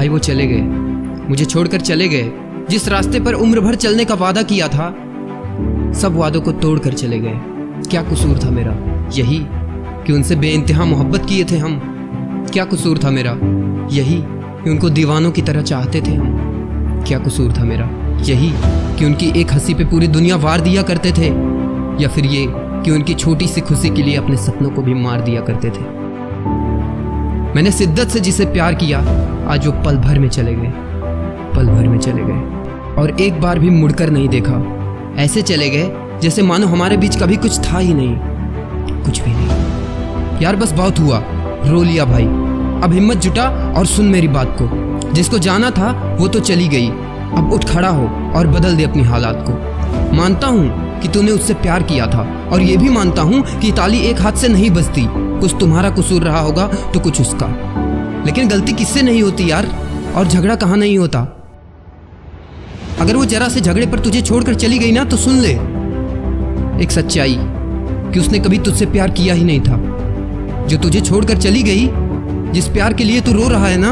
भाई वो चले गए, मुझे छोड़कर चले गए। जिस रास्ते पर उम्र भर चलने का वादा किया था, सब वादों को तोड़कर चले गए। क्या कसूर था मेरा? यही कि उनसे बेइंतहा मोहब्बत किए थे हम। क्या कसूर था मेरा? यही कि उनको दीवानों की तरह चाहते थे हम। क्या कसूर था मेरा? यही कि उनकी एक हंसी पे पूरी दुनिया वार दिया करते थे, या फिर ये कि उनकी छोटी सी खुशी के लिए अपने सपनों को भी मार दिया करते थे। मैंने शिद्दत से जिसे प्यार किया, आज वो पल भर में चले गए, पल भर में चले गए, और एक बार भी मुड़कर नहीं देखा। ऐसे चले गए जैसे मानो हमारे बीच कभी कुछ था ही नहीं, कुछ भी नहीं। यार बस बहुत हुआ, रो लिया भाई। अब हिम्मत जुटा और सुन मेरी बात को। जिसको जाना था वो तो चली गई, अब उठ खड़ा हो और बदल दे अपनी हालात को। मानता हूँ कि तूने उससे प्यार किया था, और ये भी मानता हूँ कि ताली एक हाथ से नहीं बजती। कुछ तुम्हारा कसूर रहा होगा तो कुछ उसका, लेकिन गलती किससे नहीं होती यार, और झगड़ा कहाँ नहीं होता। अगर वो जरा से झगड़े पर तुझे छोड़कर चली गई ना, तो सुन ले एक सच्चाई कि उसने कभी तुझसे प्यार किया ही नहीं था। जो तुझे छोड़कर चली गई, जिस प्यार के लिए तू रो रहा है ना,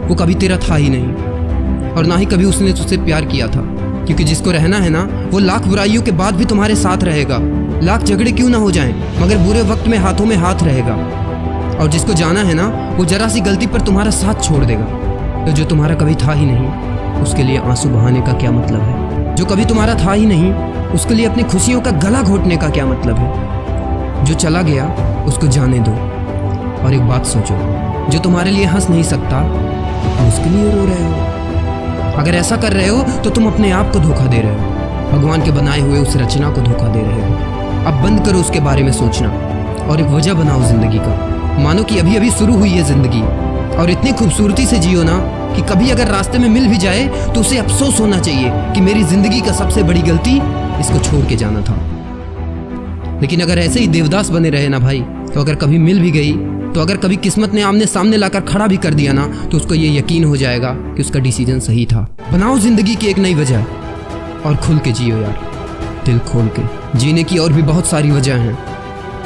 वो कभी तेरा था ही नहीं, और ना ही कभी उसने तुझसे प्यार किया था। क्योंकि जिसको रहना है ना, वो लाख बुराइयों के बाद भी तुम्हारे साथ रहेगा। लाख झगड़े क्यों ना हो जाएं, मगर बुरे वक्त में हाथों में हाथ रहेगा। और जिसको जाना है ना, वो जरा सी गलती पर तुम्हारा साथ छोड़ देगा। तो जो तुम्हारा कभी था ही नहीं, उसके लिए आंसू बहाने का क्या मतलब है? जो कभी तुम्हारा था ही नहीं, उसके लिए अपनी खुशियों का गला घोटने का क्या मतलब है? जो चला गया उसको जाने दो। और एक बात सोचो, जो तुम्हारे लिए हंस नहीं सकता, तुम उसके लिए रो रहे हो। अगर ऐसा कर रहे हो तो तुम अपने आप को धोखा दे रहे हो, भगवान के बनाए हुए उस रचना को धोखा दे रहे हो। अब बंद करो उसके बारे में सोचना, और एक वजह बनाओ जिंदगी का। मानो कि अभी अभी शुरू हुई है जिंदगी, और इतनी खूबसूरती से जियो ना कि कभी अगर रास्ते में मिल भी जाए तो उसे अफसोस होना चाहिए कि मेरी जिंदगी का सबसे बड़ी गलती इसको छोड़ के जाना था। लेकिन अगर ऐसे ही देवदास बने रहे ना भाई, तो अगर कभी मिल भी गई, तो अगर कभी किस्मत ने आमने सामने लाकर खड़ा भी कर दिया ना, तो उसको ये यकीन हो जाएगा कि उसका डिसीजन सही था। बनाओ जिंदगी की एक नई वजह, और खुल के जियो यार, दिल खोल के। जीने की और भी बहुत सारी वजह हैं।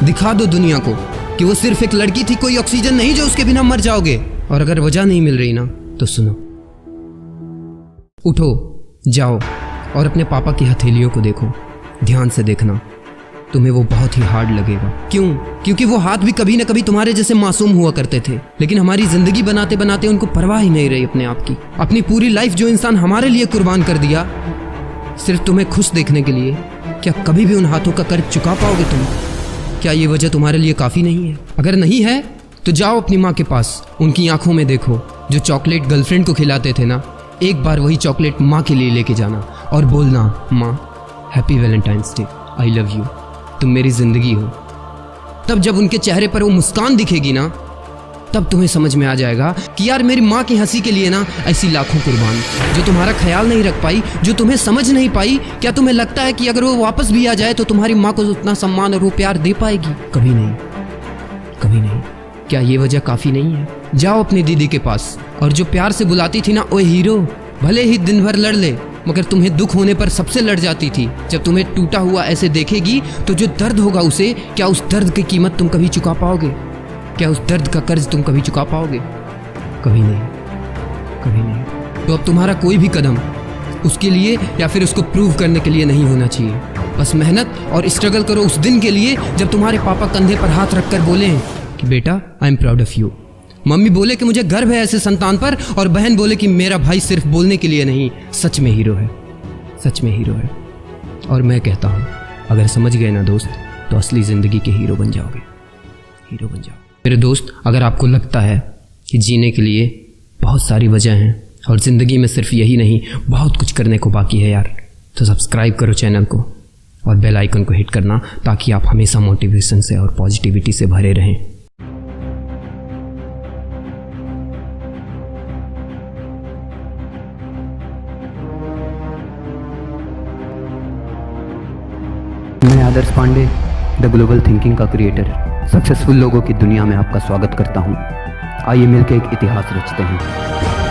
दिखा दो दुनिया को कि वो सिर्फ एक लड़की थी, कोई ऑक्सीजन नहीं जो उसके बिना मर जाओगे। और अगर वजह नहीं मिल रही ना, तो सुनो, उठो, जाओ और अपने पापा की हथेलियों को देखो। ध्यान से देखना, तुम्हें वो बहुत ही हार्ड लगेगा। क्यों? क्योंकि वो हाथ भी कभी ना कभी तुम्हारे जैसे मासूम हुआ करते थे, लेकिन हमारी जिंदगी बनाते बनाते उनको परवाह ही नहीं रही अपने आप की। अपनी पूरी लाइफ जो इंसान हमारे लिए कुर्बान कर दिया, सिर्फ तुम्हें खुश देखने के लिए, क्या कभी भी उन हाथों का कर्ज चुका पाओगे तुम? क्या ये वजह तुम्हारे लिए काफी नहीं है? अगर नहीं है तो जाओ अपनी माँ के पास, उनकी आंखों में देखो। जो चॉकलेट गर्लफ्रेंड को खिलाते थे ना, एक बार वही चॉकलेट माँ के लिए लेके जाना और बोलना, माँ happy Valentine's day, I love you, तुम मेरी जिंदगी हो। तब जब उनके चेहरे पर वो मुस्कान दिखेगी ना, तब तुम्हें समझ में आ जाएगा कि यार मेरी माँ की हंसी के लिए ना ऐसी लाखों कुर्बान जो तुम्हारा ख्याल नहीं रख पाई, जो तुम्हें समझ नहीं पाई। क्या तुम्हें लगता है कि अगर वो वापस भी आ जाए तो तुम्हारी माँ को उतना सम्मान और वो प्यार दे पाएगी? कभी नहीं, कभी नहीं। क्या ये वजह काफी नहीं है? जाओ अपनी दीदी के पास, और जो प्यार से बुलाती थी ना, ओ हीरो, भले ही दिन भर लड़ ले, मगर तुम्हें दुख होने पर सबसे लड़ जाती थी। जब तुम्हें टूटा हुआ ऐसे देखेगी तो जो दर्द होगा उसे, क्या उस दर्द की कीमत तुम कभी चुका पाओगे? क्या उस दर्द का कर्ज तुम कभी चुका पाओगे? कभी नहीं, कभी नहीं। तो अब तुम्हारा कोई भी कदम उसके लिए या फिर उसको प्रूव करने के लिए नहीं होना चाहिए। बस मेहनत और स्ट्रगल करो उस दिन के लिए जब तुम्हारे पापा कंधे पर हाथ रखकर बोले कि बेटा I am proud of you. Mummy बोले कि मुझे गर्व है ऐसे संतान पर, और बहन बोले कि मेरा भाई सिर्फ बोलने के लिए नहीं, सच में हीरो है, सच में हीरो है। और मैं कहता हूँ, अगर समझ गए ना दोस्त, तो असली जिंदगी के हीरो बन जाओगे, हीरो बन जाओ। मेरे दोस्त, अगर आपको लगता है कि जीने के लिए बहुत सारी वजह हैं और ज़िंदगी में सिर्फ यही नहीं, बहुत कुछ करने को बाकी है यार, तो सब्सक्राइब करो चैनल को और बेल आइकन को हिट करना, ताकि आप हमेशा मोटिवेशन से और पॉजिटिविटी से भरे रहें। मैं आदर्श पांडे, द ग्लोबल थिंकिंग का क्रिएटर, सक्सेसफुल लोगों की दुनिया में आपका स्वागत करता हूं। आइए मिलकर एक इतिहास रचते हैं।